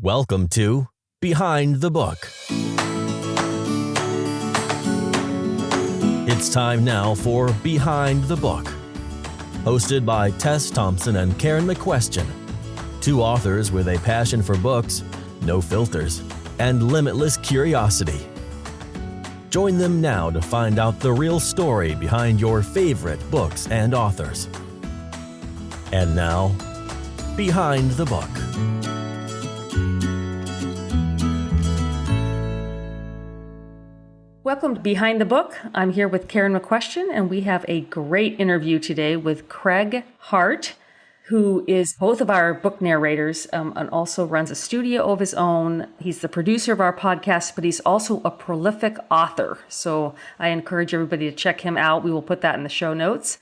Welcome to Behind the Book. It's time now for Behind the Book, hosted by Tess Thompson and Karen McQuestion, two authors with a passion for books, no filters, and limitless curiosity. Join them now to find out the real story behind your favorite books and authors. And now, Behind the Book. Welcome to Behind the Book. I'm here with Karen McQuestion, and we have a great interview today with Craig Hart, who is both of our book narrators and also runs a studio of his own. He's the producer of our podcast, but he's also a prolific author. So I encourage everybody to check him out. We will put that in the show notes.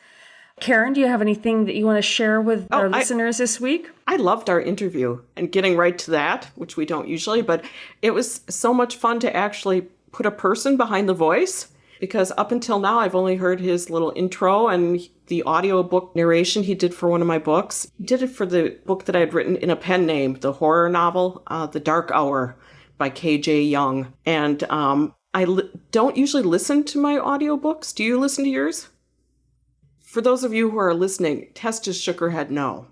Karen, do you have anything that you want to share with our listeners this week? I loved our interview and getting right to that, which we don't usually, but it was so much fun to actually put a person behind the voice, because up until now I've only heard his little intro and the audiobook narration he did for one of my books. He did it for the book that I had written in a pen name, the horror novel, The Dark Hour by K.J. Young. And don't usually listen to my audiobooks. Do you listen to yours? For those of you who are listening, Tess just shook her head no.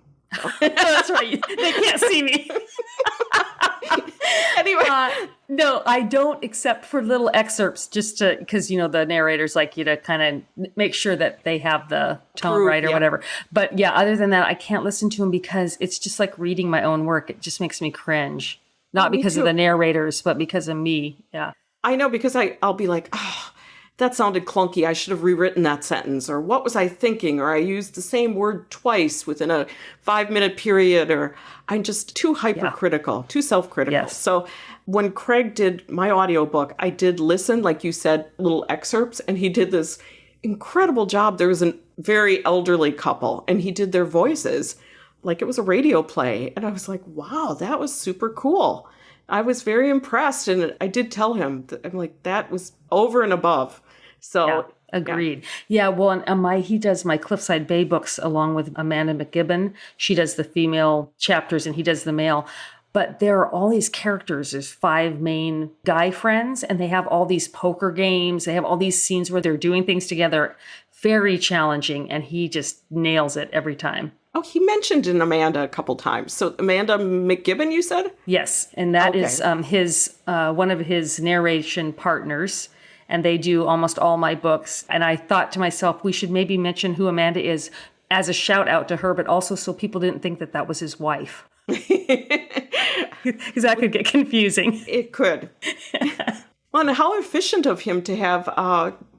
That's right. They can't see me. Anyway. No, I don't, except for little excerpts, just to, because, you know, the narrators like you to kind of make sure that they have the tone right or whatever. But yeah, other than that, I can't listen to them because it's just like reading my own work. It just makes me cringe. Not because of the narrators, but because of me. Yeah. I know, because I'll be like, oh, that sounded clunky. I should have rewritten that sentence. Or what was I thinking? Or I used the same word twice within a 5-minute period. Or I'm just too hypercritical, too self-critical. Yes. So when Craig did my audiobook, I did listen, like you said, little excerpts. And he did this incredible job. There was a very elderly couple and he did their voices like it was a radio play. And I was like, wow, that was super cool. I was very impressed. And I did tell him, I'm like, that was over and above. So yeah, agreed. Yeah, well, and he does my Cliffside Bay books along with Amanda McGibbon. She does the female chapters and he does the male. But there are all these characters. There's 5 main guy friends, and they have all these poker games. They have all these scenes where they're doing things together. Very challenging, and he just nails it every time. Oh, he mentioned in Amanda a couple times. So Amanda McGibbon, you said? Yes, and that is his one of his narration partners, and they do almost all my books. And I thought to myself, we should maybe mention who Amanda is as a shout out to her, but also so people didn't think that that was his wife. Because that could get confusing. It could. Well, and how efficient of him to have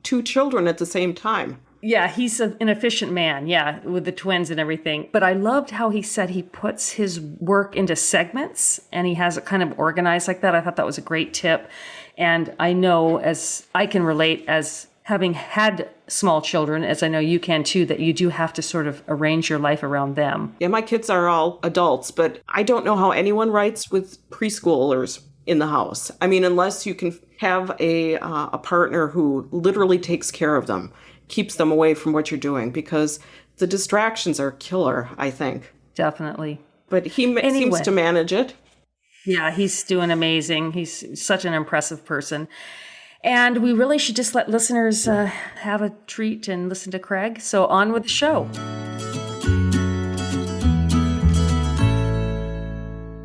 2 children at the same time. Yeah, he's an efficient man, with the twins and everything. But I loved how he said he puts his work into segments and he has it kind of organized like that. I thought that was a great tip. And I know, as I can relate as having had small children, as I know you can too, that you do have to sort of arrange your life around them. Yeah, my kids are all adults, but I don't know how anyone writes with preschoolers in the house. I mean, unless you can have a partner who literally takes care of them, keeps them away from what you're doing, because the distractions are killer, I think. Definitely. But he seems to manage it. Yeah, he's doing amazing. He's such an impressive person. And we really should just let listeners have a treat and listen to Craig. So on with the show.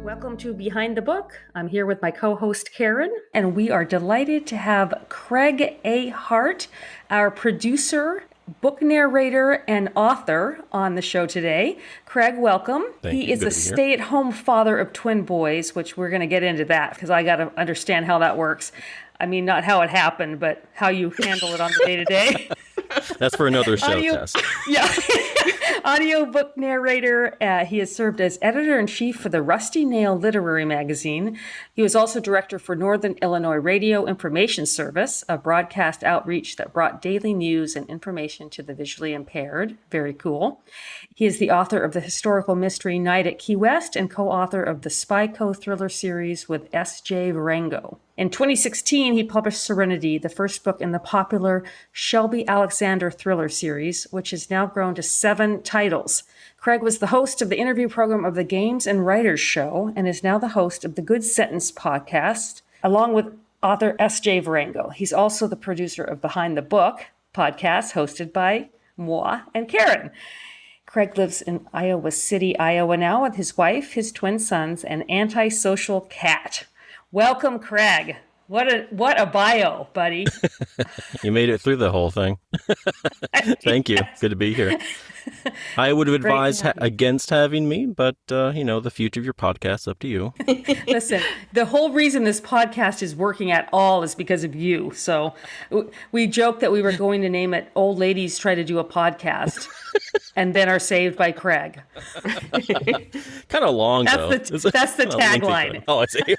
Welcome to Behind the Book. I'm here with my co-host Karen, and we are delighted to have Craig A. Hart, our producer, book narrator, and author on the show today. Craig, welcome. Thank you. He is a stay-at-home father of twin boys, which we're going to get into that because I got to understand how that works. I mean, not how it happened, but how you handle it on the day-to-day. That's for another show, Tess. Yeah. Audiobook narrator. He has served as editor-in-chief for the Rusty Nail Literary Magazine. He was also director for Northern Illinois Radio Information Service, a broadcast outreach that brought daily news and information to the visually impaired. Very cool. He is the author of the historical mystery Night at Key West and co-author of the Spy Co thriller series with S.J. Varengo. In 2016, he published Serenity, the first book in the popular Shelby Alexander thriller series, which has now grown to 7 titles. Craig was the host of the interview program of the Games and Writers Show and is now the host of the Good Sentence podcast, along with author S.J. Varango. He's also the producer of Behind the Book podcast, hosted by moi and Karen. Craig lives in Iowa City, Iowa now with his wife, his twin sons, and antisocial cat. Welcome, Craig. What a bio, buddy. You made it through the whole thing. Thank you. Good to be here. I would have advised against having me, but, the future of your podcast is up to you. Listen, the whole reason this podcast is working at all is because of you. So we joked that we were going to name it Old Ladies Try to Do a Podcast and Then Are Saved by Craig. Kind of long, that's though. That's the tagline. Oh, I see.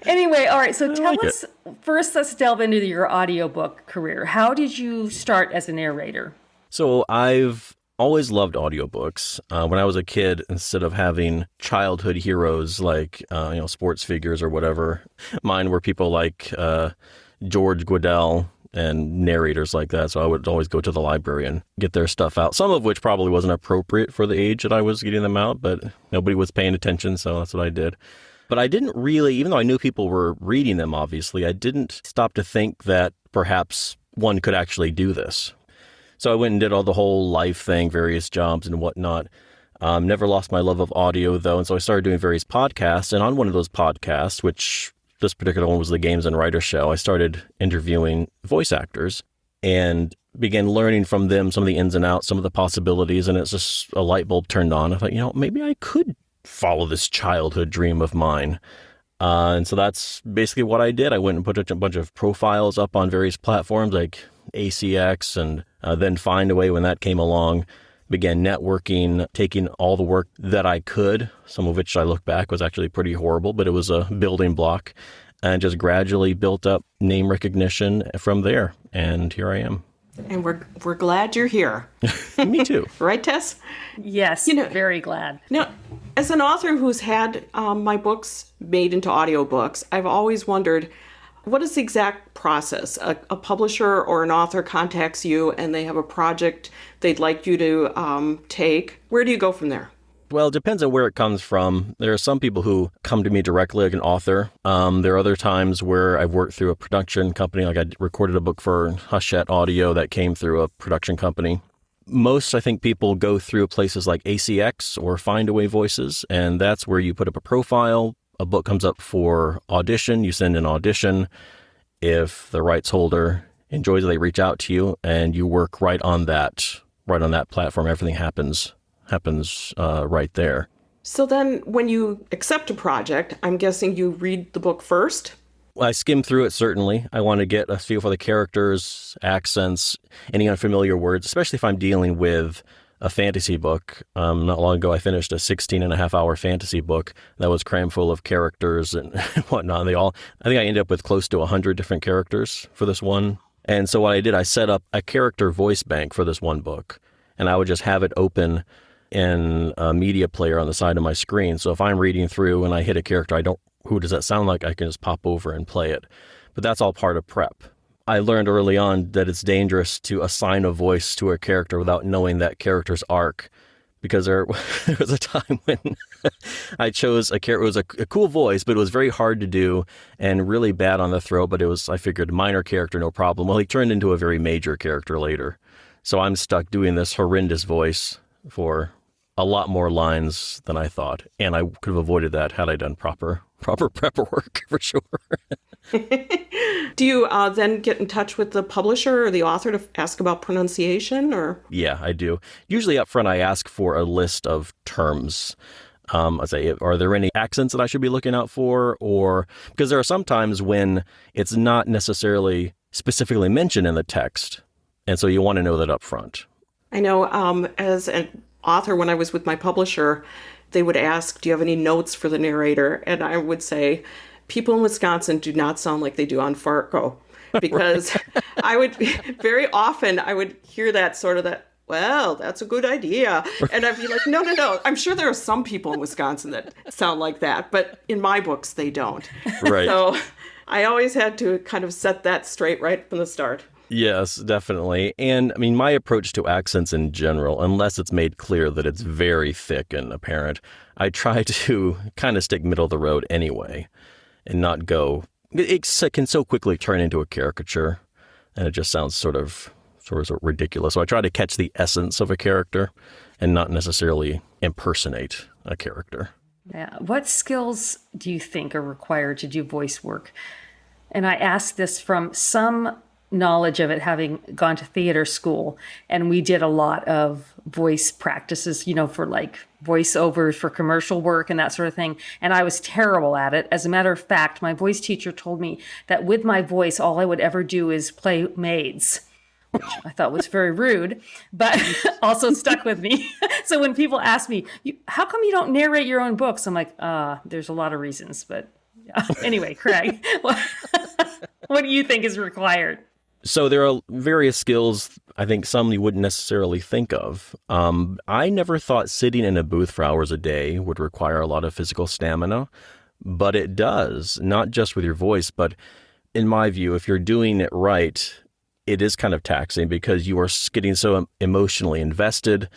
Anyway, all right. So tell us, first, let's delve into your audiobook career. How did you start as a narrator? So I've always loved audiobooks. When I was a kid, instead of having childhood heroes like, sports figures or whatever, mine were people like George Guidall and narrators like that. So I would always go to the library and get their stuff out, some of which probably wasn't appropriate for the age that I was getting them out, but nobody was paying attention, so that's what I did. But I didn't really, even though I knew people were reading them, obviously, I didn't stop to think that perhaps one could actually do this. So I went and did all the whole life thing, various jobs and whatnot. Never lost my love of audio, though, and so I started doing various podcasts. And on one of those podcasts, which this particular one was the Games and Writers Show, I started interviewing voice actors and began learning from them some of the ins and outs, some of the possibilities, and it's just a light bulb turned on. I thought, maybe I could follow this childhood dream of mine. And so that's basically what I did. I went and put a bunch of profiles up on various platforms like ACX, and then Findaway when that came along. Began networking, taking all the work that I could, some of which I look back was actually pretty horrible, but it was a building block, and just gradually built up name recognition from there. And here I am. And we're glad you're here. Me too. Right, Tess? Yes, very glad. Now, as an author who's had my books made into audiobooks, I've always wondered, what is the exact process? A publisher or an author contacts you and they have a project they'd like you to take. Where do you go from there? Well, it depends on where it comes from. There are some people who come to me directly like an author. There are other times where I've worked through a production company, like I recorded a book for Hachette Audio that came through a production company. Most, I think, people go through places like ACX or Findaway Voices, and that's where you put up a profile. A book comes up for audition. You send an audition. If the rights holder enjoys it, they reach out to you, and you work right on that platform. Everything happens right there. So then when you accept a project, I'm guessing you read the book first? I skim through it, certainly. I want to get a feel for the characters, accents, any unfamiliar words, especially if I'm dealing with a fantasy book. Not long ago, I finished a 16-and-a-half-hour fantasy book that was crammed full of characters and whatnot. I think I ended up with close to 100 different characters for this one. And so what I did, I set up a character voice bank for this one book, and I would just have it open in a media player on the side of my screen. So if I'm reading through and I hit a character, who does that sound like? I can just pop over and play it. But that's all part of prep. I learned early on that it's dangerous to assign a voice to a character without knowing that character's arc, because there was a time when I chose a character. It was a cool voice, but it was very hard to do and really bad on the throat. But I figured, minor character, no problem. Well, he turned into a very major character later. So I'm stuck doing this horrendous voice for a lot more lines than I thought. And I could have avoided that had I done proper prep work, for sure. Do you then get in touch with the publisher or the author to ask about pronunciation? Or Yeah, I do. Usually up front, I ask for a list of terms. I say, are there any accents that I should be looking out for? Or because there are some times when it's not necessarily specifically mentioned in the text. And so you want to know that up front. I know as an author, when I was with my publisher, they would ask, do you have any notes for the narrator? And I would say, people in Wisconsin do not sound like they do on Fargo. Because I would very often, I would hear that sort of that well, that's a good idea. And I'd be like, no, no, no. I'm sure there are some people in Wisconsin that sound like that, but in my books, they don't. Right. So I always had to kind of set that straight right from the start. Yes, definitely. And I mean, my approach to accents in general, unless it's made clear that it's very thick and apparent, I try to kind of stick middle of the road anyway and not go. It can so quickly turn into a caricature, and it just sounds sort of ridiculous. So I try to catch the essence of a character and not necessarily impersonate a character. Yeah. What skills do you think are required to do voice work? And I ask this from some knowledge of it, having gone to theater school, and we did a lot of voice practices, for like voiceovers for commercial work and that sort of thing. And I was terrible at it. As a matter of fact, my voice teacher told me that with my voice, all I would ever do is play maids, which I thought was very rude, but also stuck with me. So when people ask me, how come you don't narrate your own books? I'm like, there's a lot of reasons, but yeah. Anyway, Craig, what do you think is required? So there are various skills, I think some you wouldn't necessarily think of. I never thought sitting in a booth for hours a day would require a lot of physical stamina, but it does, not just with your voice, but in my view, if you're doing it right, it is kind of taxing because you are getting so emotionally invested.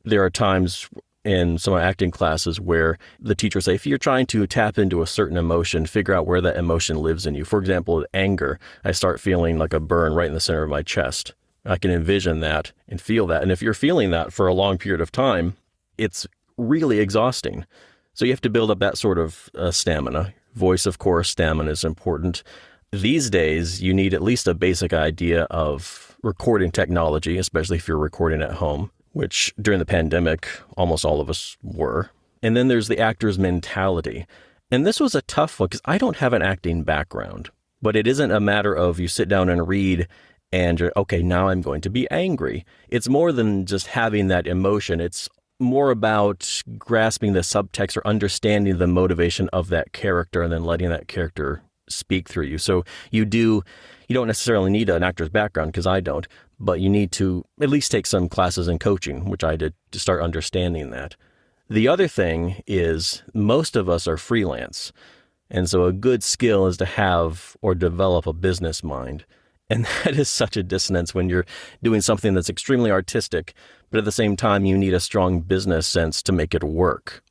There are times in some of my acting classes where the teachers say, if you're trying to tap into a certain emotion, figure out where that emotion lives in you. For example, anger, I start feeling like a burn right in the center of my chest. I can envision that and feel that. And if you're feeling that for a long period of time, it's really exhausting. So you have to build up that sort of stamina. Voice, of course, stamina is important. These days, you need at least a basic idea of recording technology, especially if you're recording at home, which during the pandemic, almost all of us were. And then there's the actor's mentality. And this was a tough one because I don't have an acting background, but it isn't a matter of you sit down and read and you're, okay, now I'm going to be angry. It's more than just having that emotion. It's more about grasping the subtext or understanding the motivation of that character and then letting that character speak through you. So you don't necessarily need an actor's background, because I don't, but you need to at least take some classes in coaching, which I did, to start understanding that. The other thing is most of us are freelance. And so a good skill is to have or develop a business mind. And that is such a dissonance when you're doing something that's extremely artistic, but at the same time, you need a strong business sense to make it work.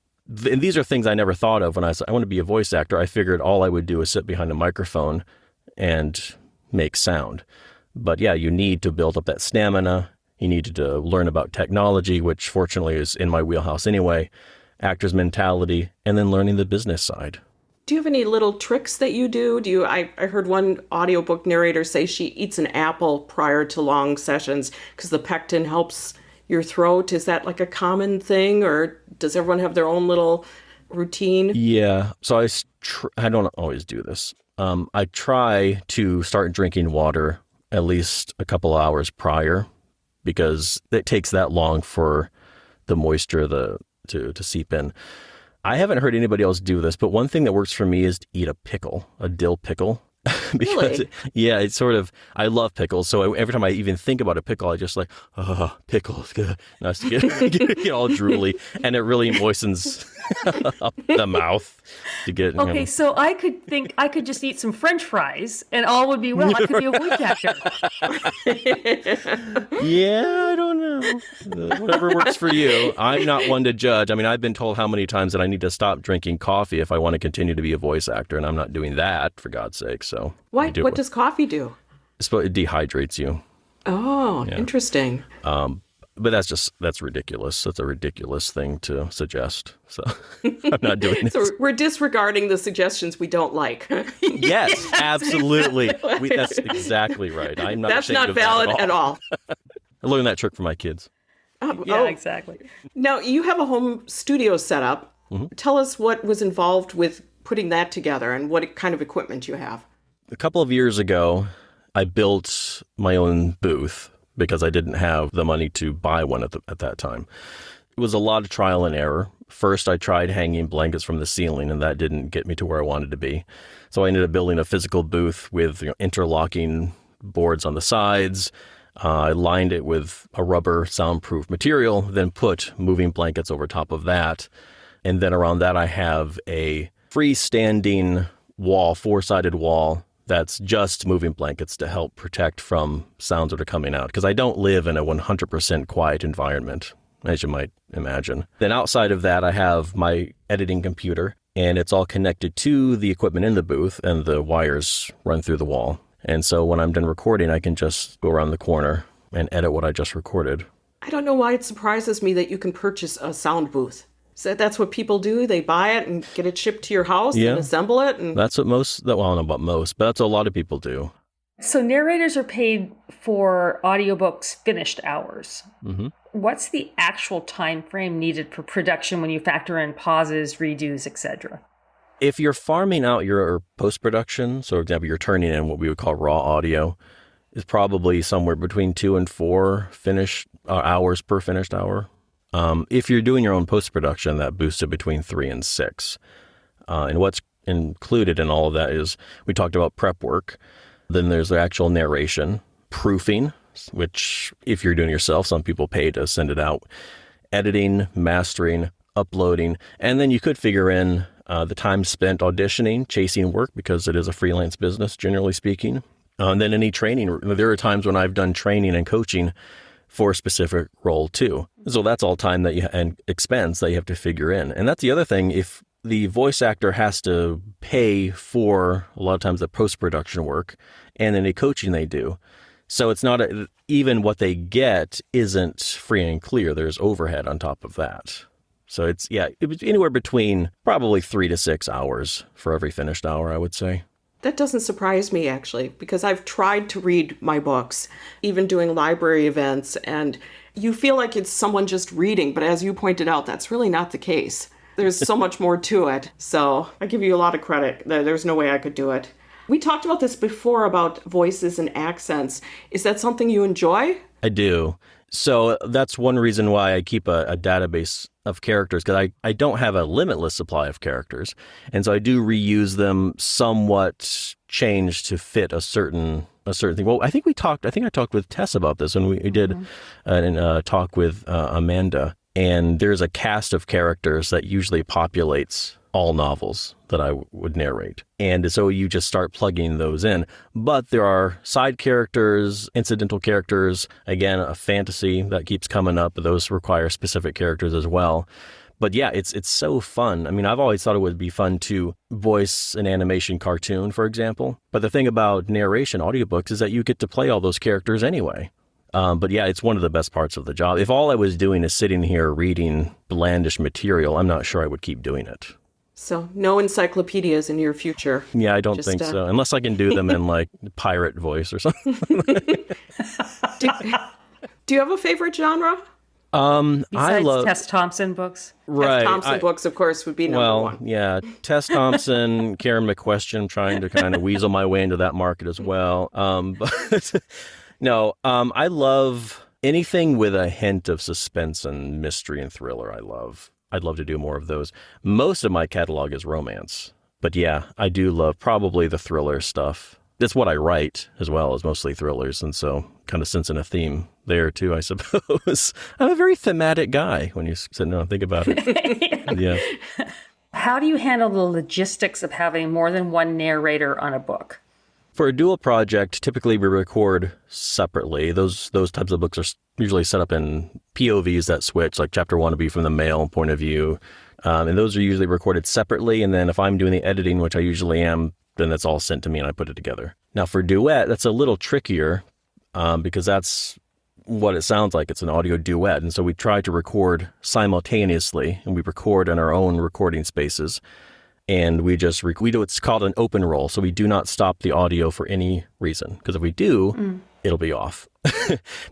And these are things I never thought of when I said, I want to be a voice actor. I figured all I would do is sit behind a microphone and make sound. But yeah, you need to build up that stamina. You need to learn about technology, which fortunately is in my wheelhouse anyway, actor's mentality, and then learning the business side. Do you have any little tricks that you do? I heard one audiobook narrator say she eats an apple prior to long sessions because the pectin helps your throat. Is that like a common thing, or does everyone have their own little routine? Yeah. So I don't always do this. I try to start drinking water at least a couple hours prior, because it takes that long for the moisture to seep in. I haven't heard anybody else do this, but one thing that works for me is to eat a dill pickle. Because, really? Yeah, it's sort of, I love pickles. So every time I even think about a pickle, I just like, pickles. And I just get all drooly, and it really moistens up the mouth to get. Okay, so I could just eat some French fries and all would be well. I could be a voice actor. Yeah, I don't know. Whatever works for you. I'm not one to judge. I mean, I've been told how many times that I need to stop drinking coffee if I want to continue to be a voice actor, and I'm not doing that, for God's sake. So what does coffee do? It dehydrates you. Oh, yeah. Interesting. But that's ridiculous. That's a ridiculous thing to suggest. So I'm not doing it. So we're disregarding the suggestions we don't like. Yes, absolutely. That's exactly right. I'm not. That's not valid at all. I learned that trick from my kids. Exactly. Now, you have a home studio set up. Mm-hmm. Tell us what was involved with putting that together and what kind of equipment you have. A couple of years ago, I built my own booth because I didn't have the money to buy one at that time. It was a lot of trial and error. First, I tried hanging blankets from the ceiling, and that didn't get me to where I wanted to be. So I ended up building a physical booth with interlocking boards on the sides. I lined it with a rubber soundproof material, then put moving blankets over top of that. And then around that, I have a freestanding wall, four-sided wall, that's just moving blankets to help protect from sounds that are coming out. Because I don't live in a 100% quiet environment, as you might imagine. Then outside of that, I have my editing computer, and it's all connected to the equipment in the booth, and the wires run through the wall. And so when I'm done recording, I can just go around the corner and edit what I just recorded. I don't know why it surprises me that you can purchase a sound booth. So that's what people do. They buy it and get it shipped to your house and assemble it. And that's what I don't know about most, but that's what a lot of people do. So narrators are paid for audiobooks finished hours. Mm-hmm. What's the actual time frame needed for production when you factor in pauses, redos, etc.? If you're farming out your post-production, so for example, you're turning in what we would call raw audio, is probably somewhere between 2 and 4 finished hours per finished hour. If you're doing your own post-production, that boosts it between 3 and 6. And what's included in all of that is, we talked about prep work. Then there's the actual narration, proofing, which if you're doing it yourself, some people pay to send it out, editing, mastering, uploading, and then you could figure in the time spent auditioning, chasing work, because it is a freelance business, generally speaking. And then any training. There are times when I've done training and coaching for a specific role too. So that's all time and expense that you have to figure in. And that's the other thing. If the voice actor has to pay for a lot of times the post-production work and any coaching they do. So it's not even what they get isn't free and clear. There's overhead on top of that. So it's anywhere between probably 3 to 6 hours for every finished hour, I would say. that doesn't surprise me, actually, because I've tried to read my books, even doing library events, and you feel like it's someone just reading, but as you pointed out, that's really not the case. There's so much more to it. So I give you a lot of credit. There's no way I could do it. We talked about this before about voices and accents. Is that something you enjoy? I do. So that's one reason why I keep a database of characters, because I don't have a limitless supply of characters. And so I do reuse them somewhat changed to fit a certain thing. Well, I think I talked with Tess about this when we did a talk with Amanda. And there's a cast of characters that usually populates all novels that I would narrate. And so you just start plugging those in. But there are side characters, incidental characters, again, a fantasy that keeps coming up. Those require specific characters as well. But yeah, it's so fun. I mean, I've always thought it would be fun to voice an animation cartoon, for example. But the thing about narration audiobooks is that you get to play all those characters anyway. But yeah, it's one of the best parts of the job. If all I was doing is sitting here reading blandish material, I'm not sure I would keep doing it. So no encyclopedias in your future. Yeah, I don't think so. Unless I can do them in like pirate voice or something. Do you have a favorite genre? Besides I love Tess Thompson books. Right. Tess Thompson books, of course, would be number one. Yeah, Tess Thompson, Karen McQuestion. I'm trying to kind of weasel my way into that market as well. But no, I love anything with a hint of suspense and mystery and thriller. I'd love to do more of those. Most of my catalog is romance. But yeah, I do love probably the thriller stuff. That's what I write as well, is mostly thrillers. And so kind of sensing a theme there too, I suppose. I'm a very thematic guy when you sit down and think about it. Yeah. How do you handle the logistics of having more than one narrator on a book? For a dual project, typically we record separately. Those types of books are usually set up in POVs that switch, like chapter 1 would be from the male point of view. And those are usually recorded separately. And then if I'm doing the editing, which I usually am, then that's all sent to me and I put it together. Now for duet, that's a little trickier because that's what it sounds like. It's an audio duet. And so we try to record simultaneously, and we record in our own recording spaces. And we do what's called an open roll. So we do not stop the audio for any reason. Because if we do, it'll be off.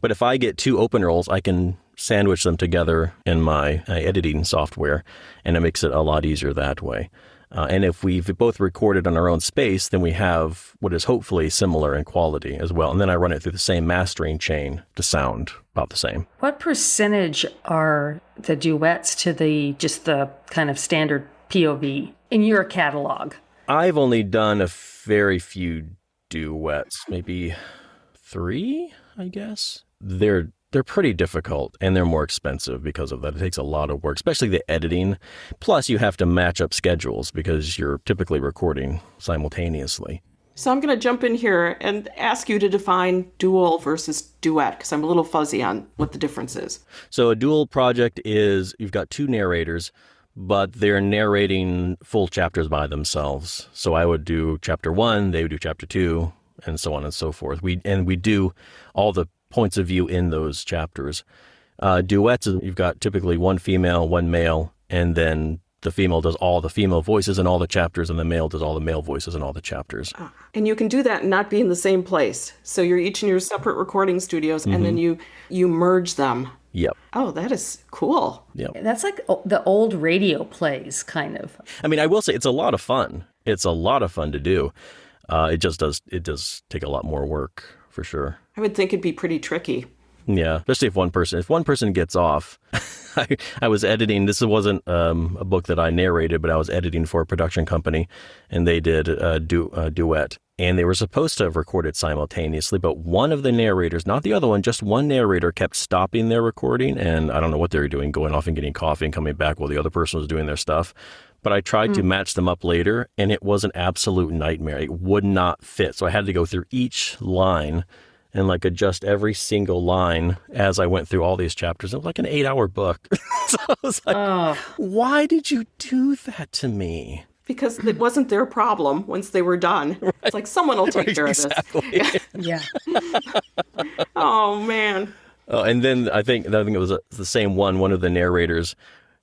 But if I get 2 open rolls, I can sandwich them together in my editing software. And it makes it a lot easier that way. And if we've both recorded on our own space, then we have what is hopefully similar in quality as well. And then I run it through the same mastering chain to sound about the same. What percentage are the duets to the kind of standard POV in your catalog? I've only done a very few duets, maybe 3, I guess. They're pretty difficult, and they're more expensive because of that. It takes a lot of work, especially the editing. Plus, you have to match up schedules because you're typically recording simultaneously. So I'm going to jump in here and ask you to define dual versus duet, because I'm a little fuzzy on what the difference is. So a dual project is you've got two narrators, but they're narrating full chapters by themselves. So I would do chapter 1, they would do chapter 2, and so on and so forth. We do all the points of view in those chapters. Duets, you've got typically one female, one male, and then the female does all the female voices in all the chapters, and the male does all the male voices in all the chapters. And you can do that and not be in the same place. So you're each in your separate recording studios, and then you merge them. Yep. Oh, that is cool. Yep. That's like the old radio plays, kind of. I mean, I will say it's a lot of fun. It's a lot of fun to do. It does take a lot more work, for sure. I would think it'd be pretty tricky. Yeah, especially if one person gets off. I was editing. This wasn't a book that I narrated, but I was editing for a production company, and they did a duet. And they were supposed to have recorded simultaneously, but one of the narrators, not the other one, just one narrator kept stopping their recording. And I don't know what they were doing, going off and getting coffee and coming back while the other person was doing their stuff. But I tried to match them up later, and it was an absolute nightmare. It would not fit. So I had to go through each line and adjust every single line as I went through all these chapters. It was like an 8-hour book. So I was like, why did you do that to me? Because it wasn't their problem once they were done. Right. It's like, someone will take care of this. Yeah. Oh, man. Oh, and then I think it was the same one of the narrators,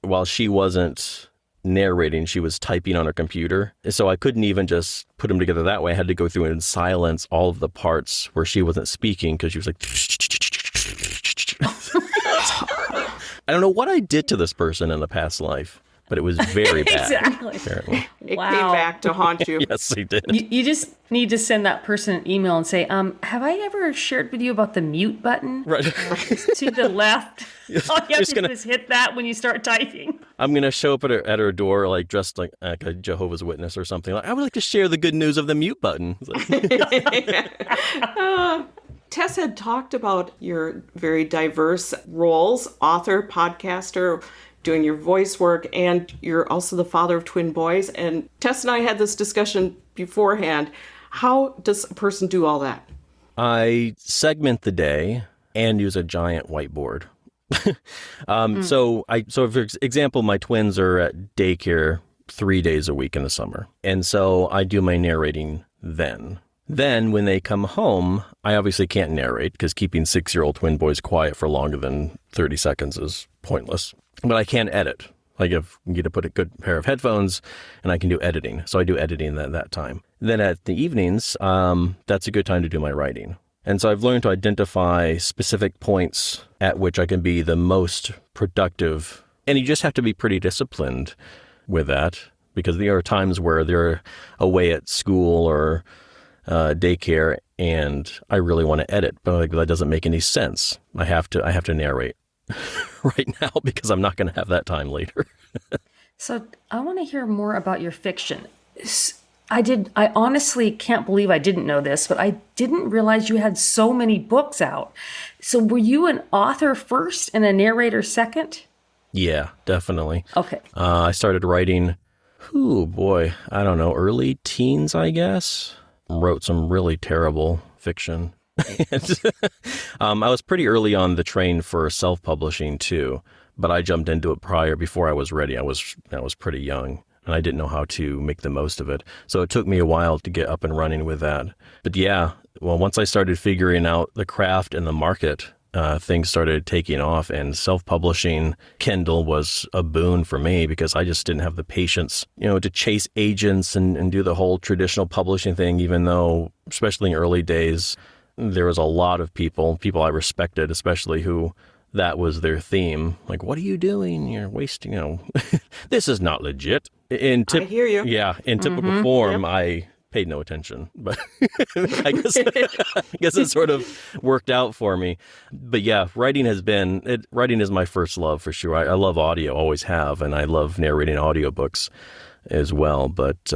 while she wasn't narrating, she was typing on her computer. So I couldn't even just put them together that way. I had to go through and silence all of the parts where she wasn't speaking because she was like... I don't know what I did to this person in the past life, but it was very bad. Exactly. Apparently. It came back to haunt you. Yes, he did. You just need to send that person an email and say, have I ever shared with you about the mute button? Right. To the left. All you have to do is hit that when you start typing. I'm going to show up at her door, dressed like a Jehovah's Witness or something. I would like to share the good news of the mute button. Tess had talked about your very diverse roles, author, podcaster, doing your voice work, and you're also the father of twin boys. And Tess and I had this discussion beforehand. How does a person do all that? I segment the day and use a giant whiteboard. So for example, my twins are at daycare 3 days a week in the summer. And so I do my narrating then. Then when they come home, I obviously can't narrate because keeping 6-year-old twin boys quiet for longer than 30 seconds is pointless. But I can edit. I get to put a good pair of headphones and I can do editing. So I do editing at that time. Then at the evenings, that's a good time to do my writing. And so I've learned to identify specific points at which I can be the most productive. And you just have to be pretty disciplined with that because there are times where they're away at school or daycare and I really want to edit, but that doesn't make any sense. I have to narrate right now because I'm not going to have that time later. So I want to hear more about your fiction. I honestly can't believe I didn't know this, but I didn't realize you had so many books out. So were you an author first and a narrator second? Yeah, definitely. Okay. I started writing, I don't know, early teens, I guess. Wrote some really terrible fiction. I was pretty early on the train for self-publishing too, but I jumped into it before I was ready. I was pretty young. And I didn't know how to make the most of it. So it took me a while to get up and running with that. But yeah, well, once I started figuring out the craft and the market, things started taking off, and self-publishing Kindle was a boon for me because I just didn't have the patience, to chase agents and do the whole traditional publishing thing, even though, especially in early days, there was a lot of people I respected, especially who that was their theme. Like, what are you doing? You're wasting, this is not legit. I hear you. Yeah. In typical form, yep. I paid no attention, but I guess it sort of worked out for me. But yeah, writing is my first love for sure. I love audio, always have, and I love narrating audiobooks as well. But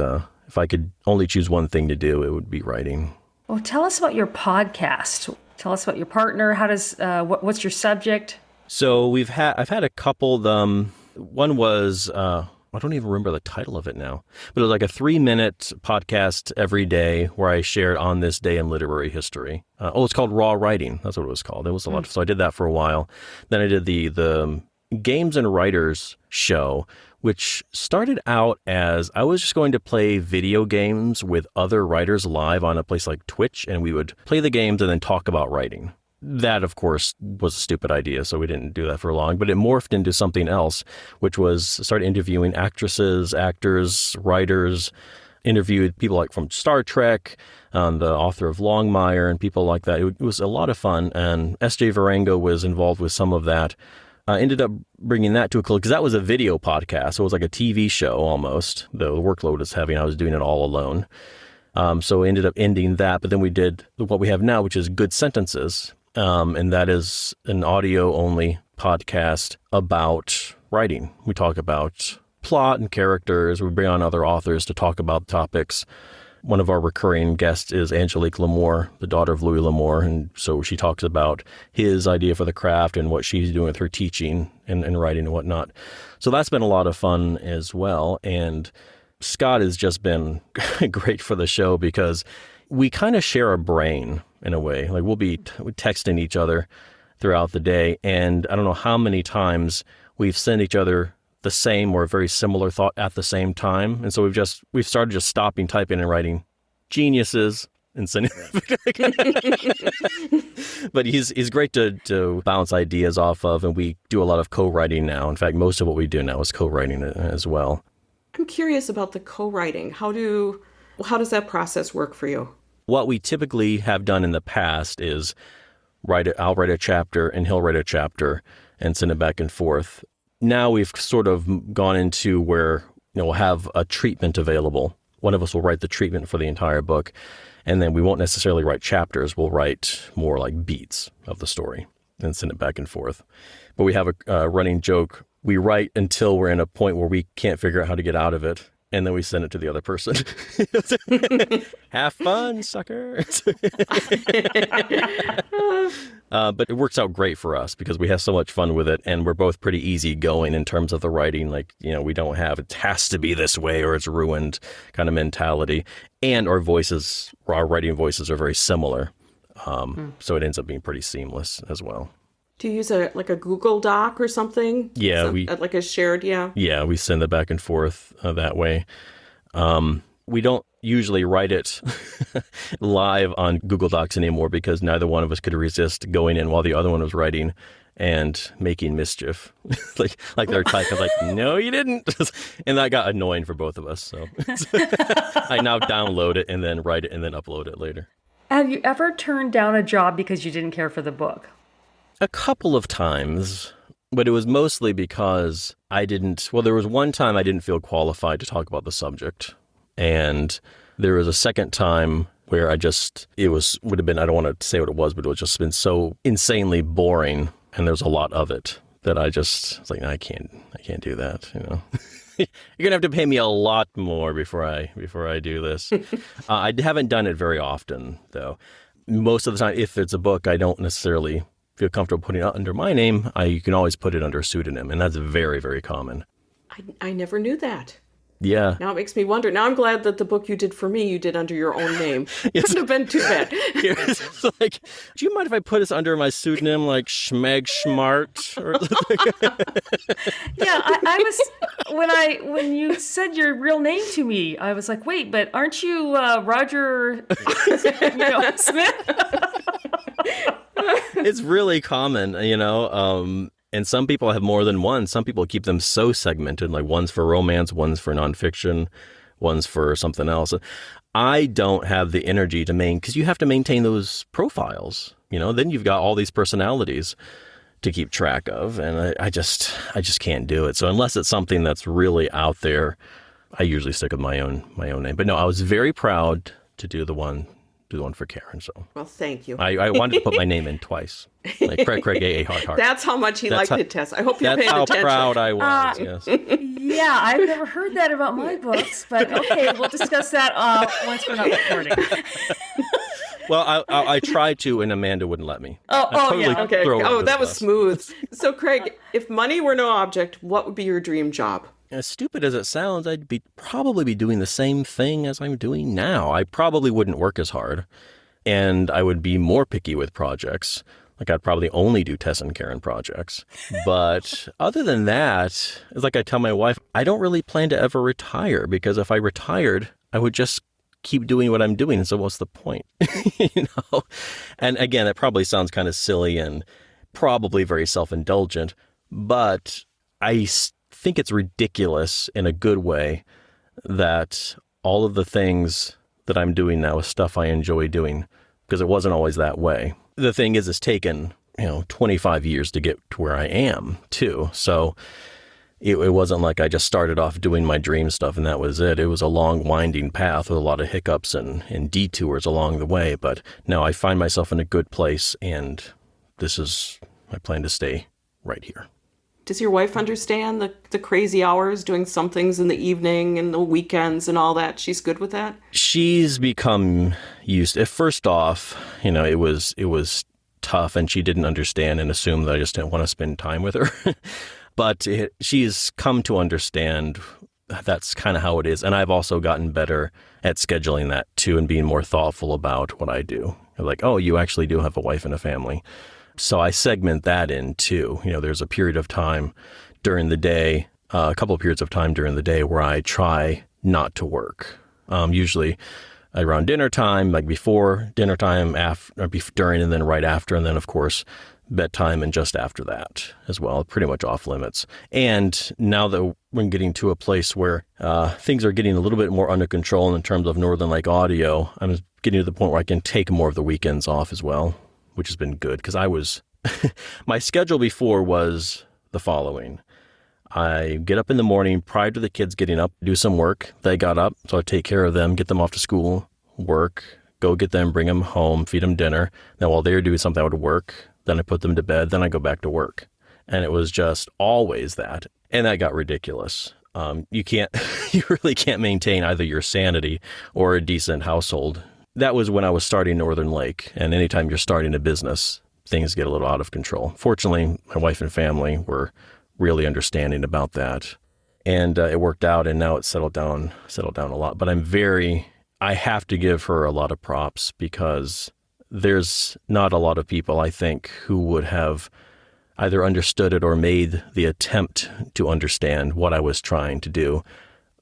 if I could only choose one thing to do, it would be writing. Well, tell us about your podcast. Tell us about your partner. How does what's your subject? So I've had a couple. One was I don't even remember the title of it now, but it was like a 3-minute podcast every day where I shared on this day in literary history. It's called Raw Writing. That's what it was called. It was a lot. So I did that for a while. Then I did the Games and Writers show, which started out as I was just going to play video games with other writers live on a place like Twitch, and we would play the games and then talk about writing. That, of course, was a stupid idea, so we didn't do that for long. But it morphed into something else, which was started interviewing actresses, actors, writers, interviewed people like from Star Trek, the author of Longmire, and people like that. It was a lot of fun, and S.J. Varenga was involved with some of that. I ended up bringing that to a close because that was a video podcast. So it was like a TV show almost. The workload was heavy, and I was doing it all alone. So I ended up ending that. But then we did what we have now, which is Good Sentences. And that is an audio-only podcast about writing. We talk about plot and characters. We bring on other authors to talk about topics. One of our recurring guests is Angelique L'Amour, the daughter of Louis L'Amour. And so she talks about his idea for the craft and what she's doing with her teaching and writing and whatnot. So that's been a lot of fun as well. And Scott has just been great for the show because we kind of share a brain in a way. Like we'll be texting each other throughout the day. And I don't know how many times we've sent each other the same or a very similar thought at the same time. And so we've started just stopping typing and writing geniuses and sending. But he's great to bounce ideas off of. And we do a lot of co-writing now. In fact, most of what we do now is co-writing as well. I'm curious about the co-writing. How does that process work for you? What we typically have done in the past is I'll write a chapter and he'll write a chapter and send it back and forth. Now we've sort of gone into where we'll have a treatment available. One of us will write the treatment for the entire book, and then we won't necessarily write chapters. We'll write more like beats of the story and send it back and forth. But we have a running joke. We write until we're in a point where we can't figure out how to get out of it. And then we send it to the other person. Have fun, sucker. But it works out great for us because we have so much fun with it. And we're both pretty easygoing in terms of the writing. Like, we don't have it has to be this way or it's ruined kind of mentality. And our writing voices are very similar. So it ends up being pretty seamless as well. Do you use a Google Doc or something? Yeah, like a shared, yeah. Yeah, we send it back and forth that way. We don't usually write it live on Google Docs anymore because neither one of us could resist going in while the other one was writing and making mischief. like they're typing like, no, you didn't. And that got annoying for both of us. So I now download it and then write it and then upload it later. Have you ever turned down a job because you didn't care for the book? A couple of times, but it was mostly because there was one time I didn't feel qualified to talk about the subject. And there was a second time where would have been, I don't want to say what it was, but it was just been so insanely boring. And there's a lot of it that I was like, I can't do that. You're going to have to pay me a lot more before I do this. I haven't done it very often though. Most of the time, if it's a book, I don't necessarily feel comfortable putting it under my name. You can always put it under a pseudonym, and that's very, very common. I never knew that. Yeah. Now it makes me wonder. Now I'm glad that the book you did for me, you did under your own name. It wouldn't have been too bad. It's like, do you mind if I put this under my pseudonym, like Schmeg Schmart? Or Yeah, I was when you said your real name to me, I was like, wait, but aren't you Roger Smith? It's really common, and some people have more than one. Some people keep them so segmented, like one's for romance, one's for nonfiction, one's for something else. I don't have the energy because you have to maintain those profiles, then you've got all these personalities to keep track of. And I just can't do it. So unless it's something that's really out there, I usually stick with my own name. But no, I was very proud to do the one for Karen. So well, thank you. I wanted to put my name in twice, like Craig A. Hart. That's how much he liked the test. I hope you're paying attention. That's how proud I was. Yes. Yeah, I've never heard that about my books, but okay, we'll discuss that once we're not recording. Well, I tried to, and Amanda wouldn't let me. Yeah. Okay. Throw her Oh, under that the was bus. smooth. So, Craig, if money were no object, what would be your dream job? As stupid as it sounds, I'd probably be doing the same thing as I'm doing now. I probably wouldn't work as hard, and I would be more picky with projects. Like I'd probably only do Tess and Karen projects. But other than that, it's like I tell my wife, I don't really plan to ever retire, because if I retired, I would just keep doing what I'm doing. So what's the point? You know? And again, it probably sounds kind of silly and probably very self-indulgent, but I think it's ridiculous in a good way that all of the things that I'm doing now is stuff I enjoy doing, because it wasn't always that way. The thing is, it's taken, 25 years to get to where I am too. So it wasn't like I just started off doing my dream stuff and that was it. It was a long winding path with a lot of hiccups and detours along the way. But now I find myself in a good place, and I plan to stay right here. Does your wife understand the crazy hours, doing some things in the evening and the weekends and all that? She's good with that? She's become used. First off, it was tough, and she didn't understand and assumed that I just didn't want to spend time with her. But she's come to understand that's kind of how it is. And I've also gotten better at scheduling that too, and being more thoughtful about what I do. Like, oh, you actually do have a wife and a family. So I segment that in too. There's a period of time during the day, a couple of periods of time during the day where I try not to work. Usually around dinner time, like before dinner time, during, and then right after. And then, of course, bedtime and just after that as well, pretty much off limits. And now that we're getting to a place where things are getting a little bit more under control in terms of Northern Lake Audio, I'm getting to the point where I can take more of the weekends off as well, which has been good, because my schedule before was the following. I get up in the morning prior to the kids getting up, do some work. They got up, so I take care of them, get them off to school, work, go get them, bring them home, feed them dinner. Then while they're doing something, I would work. Then I put them to bed. Then I go back to work. And it was just always that. And that got ridiculous. You really can't maintain either your sanity or a decent household. That was when I was starting Northern Lake. And anytime you're starting a business, things get a little out of control. Fortunately, my wife and family were really understanding about that. And it worked out, and now it's settled down a lot. But I have to give her a lot of props, because there's not a lot of people, I think, who would have either understood it or made the attempt to understand what I was trying to do.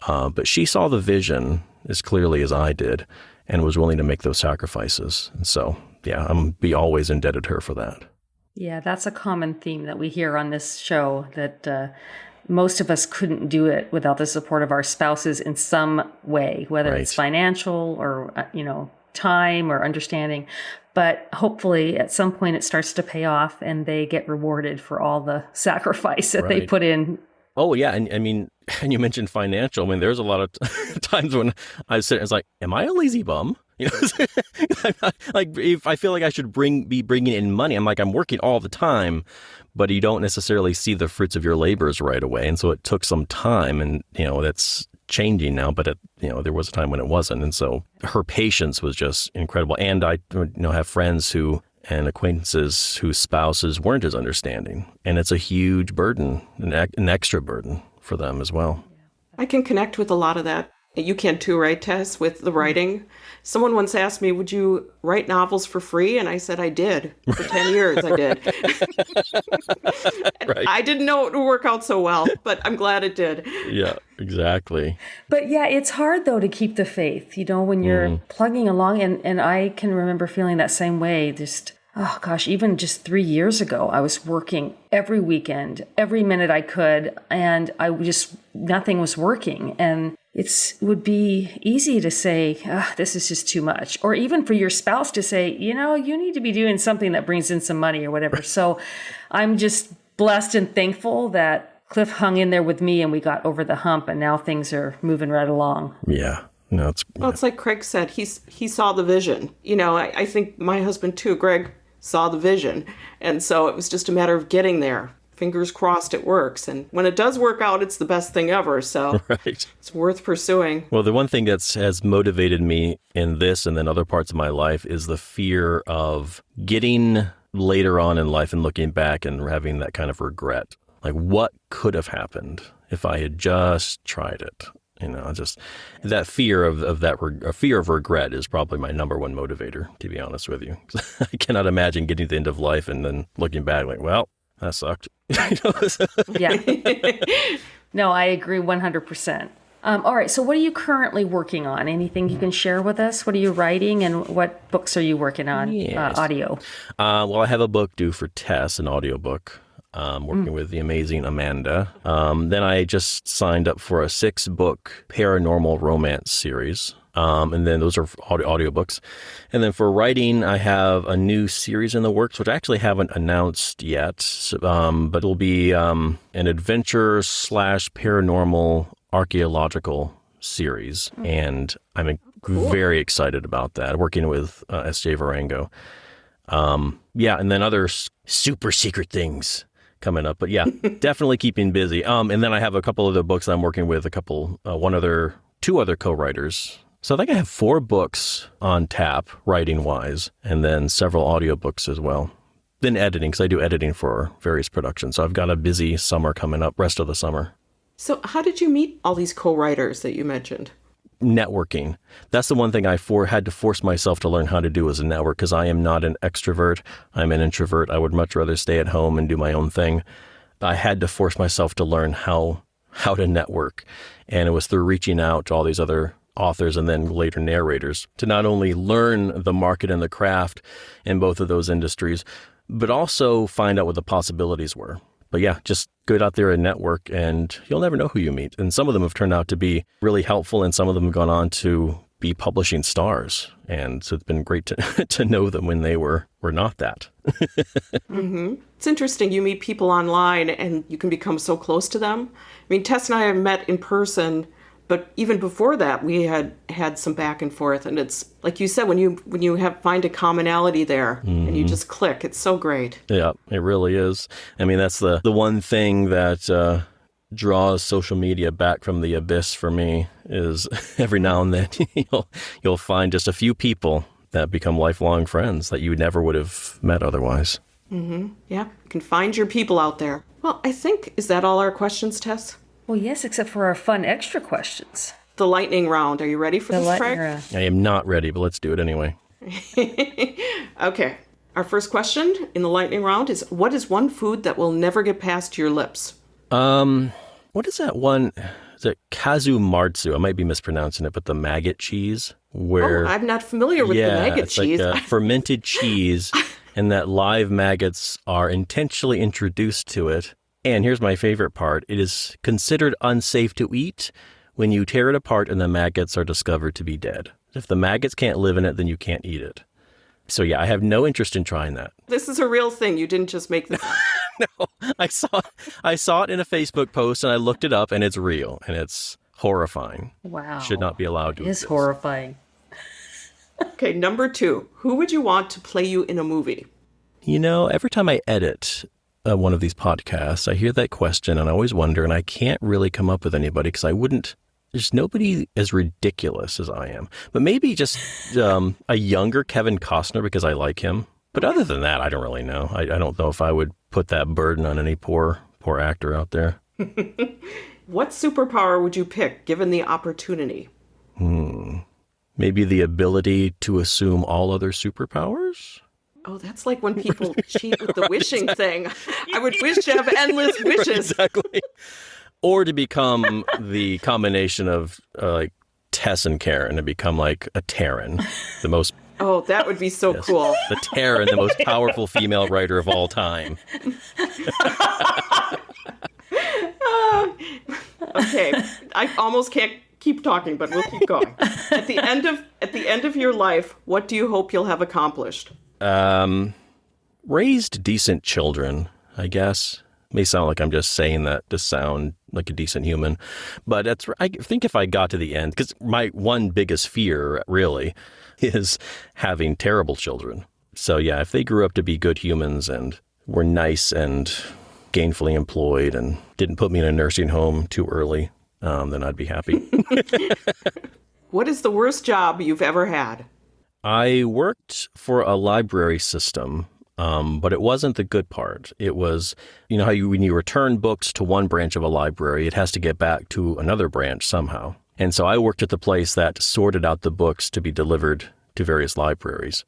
But she saw the vision as clearly as I did and was willing to make those sacrifices. And so, yeah, I'm be always indebted to her for that. Yeah, that's a common theme that we hear on this show, that most of us couldn't do it without the support of our spouses in some way, whether Right. it's financial or, time or understanding. But hopefully at some point it starts to pay off and they get rewarded for all the sacrifice that they Right. put in. Oh, yeah. And you mentioned financial. There's a lot of times when I sit and it's like, am I a lazy bum? I'm not, like, if I feel like I should be bringing in money, I'm working all the time, but you don't necessarily see the fruits of your labors right away. And so it took some time, and, that's changing now, but there was a time when it wasn't. And so her patience was just incredible. And I, have friends and acquaintances whose spouses weren't as understanding. And it's a huge burden, an extra burden for them as well. I can connect with a lot of that. You can too, right, Tess, with the writing? Someone once asked me, would you write novels for free? And I said I did. For 10 years, I did. Right. I didn't know it would work out so well, but I'm glad it did. Yeah, exactly. But yeah, it's hard though to keep the faith, when you're plugging along. And I can remember feeling that same way. Even just 3 years ago, I was working every weekend, every minute I could, and nothing was working. And it would be easy to say, this is just too much. Or even for your spouse to say, you need to be doing something that brings in some money or whatever. So I'm just blessed and thankful that Cliff hung in there with me and we got over the hump, and now things are moving right along. Yeah. No, it's like Craig said, he saw the vision. I think my husband too, Greg, saw the vision. And so it was just a matter of getting there. fingers crossed it works. And when it does work out, it's the best thing ever. So Right. it's worth pursuing. Well, the one thing has motivated me in this and then other parts of my life is the fear of getting later on in life and looking back and having that kind of regret. Like, what could have happened if I had just tried it? Just that fear fear of regret is probably my number one motivator, to be honest with you. I cannot imagine getting to the end of life and then looking back like, well, that sucked. Yeah. No, I agree 100%. All right. So what are you currently working on? Anything you can share with us? What are you writing and what books are you working on? Yes. Audio. Well, I have a book due for Tess, an audiobook. Working with the amazing Amanda. Then I just signed up for a 6-book paranormal romance series. And then those are audiobooks. And then for writing, I have a new series in the works, which I actually haven't announced yet. But it'll be an adventure / paranormal archaeological series. And I'm very excited about that, working with S.J. Varango. And then other super secret things coming up. But yeah, definitely keeping busy. And then I have a couple other books I'm working with, two other co-writers. So I think I have 4 books on tap, writing-wise, and then several audiobooks as well. Then editing, because I do editing for various productions. So I've got a busy summer coming up, rest of the summer. So how did you meet all these co-writers that you mentioned? Networking. That's the one thing I had to force myself to learn how to do as a network, because I am not an extrovert. I'm an introvert. I would much rather stay at home and do my own thing. I had to force myself to learn how to network. And it was through reaching out to all these other authors and then later narrators to not only learn the market and the craft in both of those industries, but also find out what the possibilities were. But yeah, just go out there and network, and you'll never know who you meet. And some of them have turned out to be really helpful, and some of them have gone on to be publishing stars. And so it's been great to know them when they were not that. Mm-hmm. It's interesting. You meet people online, and you can become so close to them. I mean, Tess and I have met in person, but even before that, we had some back and forth. And it's like you said, when you find a commonality there and you just click, it's so great. Yeah, it really is. I mean, that's the one thing that draws social media back from the abyss for me is every now and then you'll find just a few people that become lifelong friends that you never would have met otherwise. Mm-hmm. Yeah, you can find your people out there. Well, I think, is that all our questions, Tess? Well, yes, except for our fun extra questions. The lightning round. Are you ready for this, Craig? I am not ready, but let's do it anyway. Okay. Our first question in the lightning round is, what is one food that will never get past your lips? What is that one? Is it kazu marzu? I might be mispronouncing it, but the maggot cheese. Where I'm not familiar with the maggot it's cheese. like a fermented cheese, and that live maggots are intentionally introduced to it. And here's my favorite part. It is considered unsafe to eat when you tear it apart and the maggots are discovered to be dead. If the maggots can't live in it, then you can't eat it. So yeah, I have no interest in trying that. This is a real thing. You didn't just make this up. No, I saw it in a Facebook post and I looked it up, and it's real and it's horrifying. Wow. Should not be allowed to It is exist. horrifying. Okay, number 2. Who would you want to play you in a movie? Every time I edit one of these podcasts, I hear that question and I always wonder, and I can't really come up with anybody because there's nobody as ridiculous as I am. But maybe just a younger Kevin Costner, because I like him. But other than that, I don't really know. I don't know if I would put that burden on any poor actor out there. What superpower would you pick given the opportunity? Maybe the ability to assume all other superpowers? Oh, that's like when people cheat with the wishing thing. I would wish to have endless wishes. Exactly. Or to become the combination of like Tess and Karen, and become like a Terran, the most... Oh, that would be so cool. The Terran, the most powerful female writer of all time. Okay, I almost can't keep talking, but we'll keep going. At the end of your life, what do you hope you'll have accomplished? Raised decent children, I guess. May sound like I'm just saying that to sound like a decent human, but I think if I got to the end, because my one biggest fear really is having terrible children. So yeah, if they grew up to be good humans and were nice and gainfully employed and didn't put me in a nursing home too early, then I'd be happy. What is the worst job you've ever had? I worked for a library system, but it wasn't the good part. It was, you know, when you return books to one branch of a library, it has to get back to another branch somehow. And so I worked at the place that sorted out the books to be delivered to various libraries.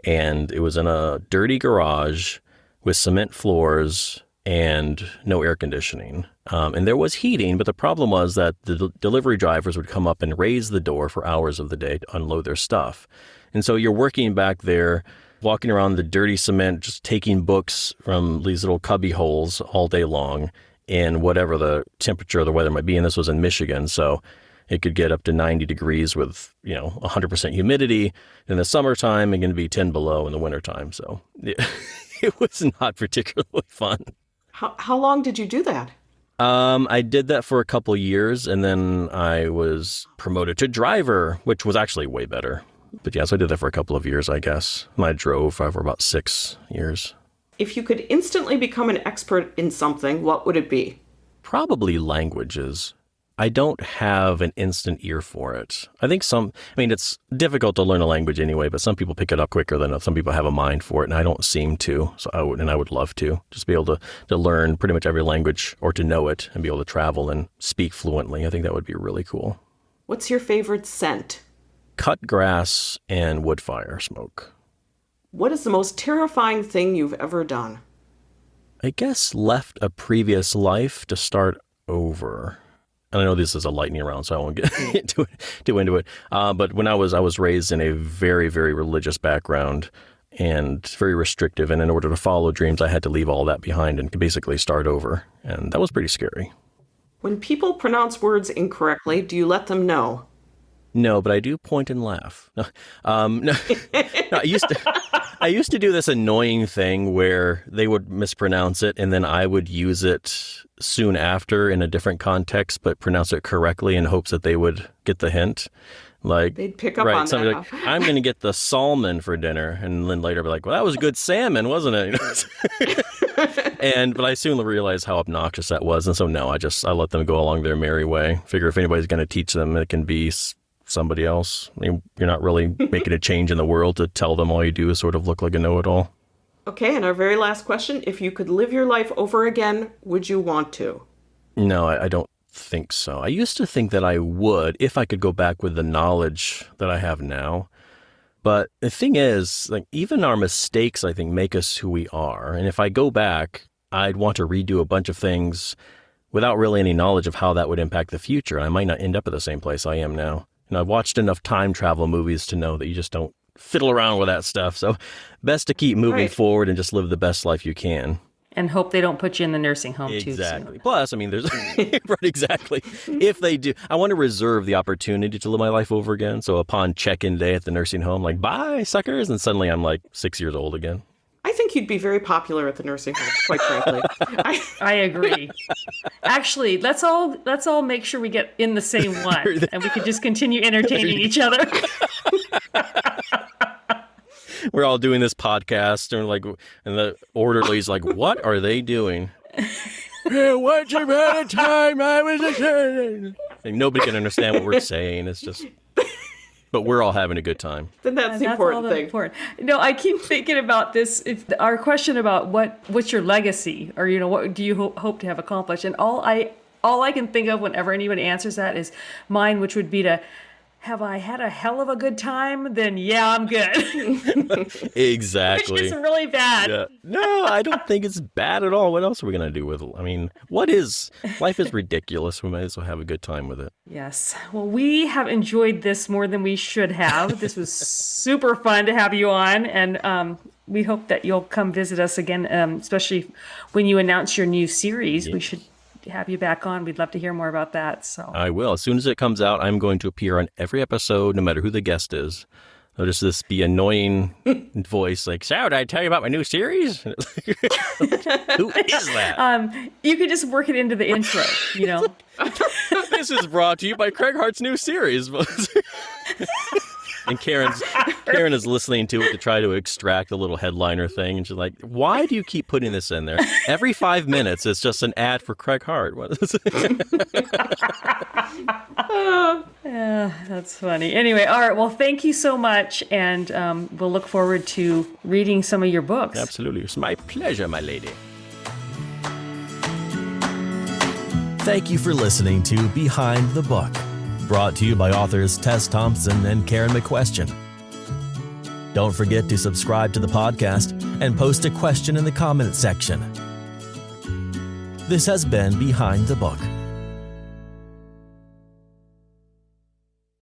And it was in a dirty garage with cement floors and no air conditioning. And there was heating, but the problem was that the delivery drivers would come up and raise the door for hours of the day to unload their stuff. And so you're working back there, walking around the dirty cement, just taking books from these little cubby holes all day long in whatever the temperature of the weather might be. And this was in Michigan, so it could get up to 90 degrees with, 100% humidity in the summertime and going to be 10 below in the wintertime. So it was not particularly fun. How long did you do that? I did that for a couple of years, and then I was promoted to driver, which was actually way better. But yeah, so I did that for a couple of years, I guess. And I drove for about 6 years. If you could instantly become an expert in something, what would it be? Probably languages. I don't have an instant ear for it. I think it's difficult to learn a language anyway, but some people pick it up quicker than some people have a mind for it, and I don't seem to. So I would love to just be able to learn pretty much every language or to know it and be able to travel and speak fluently. I think that would be really cool. What's your favorite scent? Cut grass and wood fire smoke. What is the most terrifying thing you've ever done? I guess left a previous life to start over. And I know this is a lightning round, so I won't get too into it. But when I was raised in a very, very religious background and very restrictive. And in order to follow dreams, I had to leave all that behind and basically start over. And that was pretty scary. When people pronounce words incorrectly, do you let them know? No, but I do point and laugh. No, I used to do this annoying thing where they would mispronounce it and then I would use it soon after in a different context, but pronounce it correctly in hopes that they would get the hint. Like they'd pick up on that. Like, I'm going to get the salmon for dinner, and then later be like, "Well, that was good salmon, wasn't it?" But I soon realized how obnoxious that was, and so no, I let them go along their merry way. Figure if anybody's going to teach them, it can be somebody else. I mean, you're not really making a change in the world to tell them all you do is sort of look like a know-it-all. Okay, and our very last question. If you could live your life over again, would you want to? No, I don't think so. I used to think that I would if I could go back with the knowledge that I have now. But the thing is, like, even our mistakes, I think, make us who we are. And if I go back, I'd want to redo a bunch of things without really any knowledge of how that would impact the future. I might not end up at the same place I am now. And I've watched enough time travel movies to know that you just don't fiddle around with that stuff. So best to keep moving forward and just live the best life you can. And hope they don't put you in the nursing home too soon. Exactly. Plus, I mean, there's right, exactly. If they do, I want to reserve the opportunity to live my life over again. So upon check-in day at the nursing home, like, bye, suckers. And suddenly I'm like 6 years old again. I think you'd be very popular at the nursing home, quite frankly. I agree. Actually, let's all make sure we get in the same one, and we could just continue entertaining each other. We're all doing this podcast, and the orderly's like, "What are they doing?" Once upon a time, I was a kid. And nobody can understand what we're saying. It's just. But we're all having a good time. Then that's the important thing. No, I keep thinking about this. Our question about what's your legacy, or what do you hope to have accomplished? And all I can think of whenever anybody answers that is mine, which would be to have I had a hell of a good time? Then yeah, I'm good. Exactly. Which is really bad. Yeah. No, I don't think it's bad at all. What else are we going to do with it? I mean, life is ridiculous. We might as well have a good time with it. Yes. Well, we have enjoyed this more than we should have. This was super fun to have you on. And we hope that you'll come visit us again, especially when you announce your new series. Yeah. We should have you back on. We'd love to hear more about that. So I will. As soon as it comes out, I'm going to appear on every episode, no matter who the guest is. There'll just this be annoying voice like, "So, did I tell you about my new series?" Who is that? You could just work it into the intro, This is brought to you by Craig Hart's new series. And Karen is listening to it to try to extract a little headliner thing. And she's like, why do you keep putting this in there? Every 5 minutes, it's just an ad for Craig Hart. What is it? Yeah, that's funny. Anyway, all right. Well, thank you so much. And we'll look forward to reading some of your books. Absolutely. It's my pleasure, my lady. Thank you for listening to Behind the Book, brought to you by authors Tess Thompson and Karen McQuestion. Don't forget to subscribe to the podcast and post a question in the comment section. This has been Behind the Book.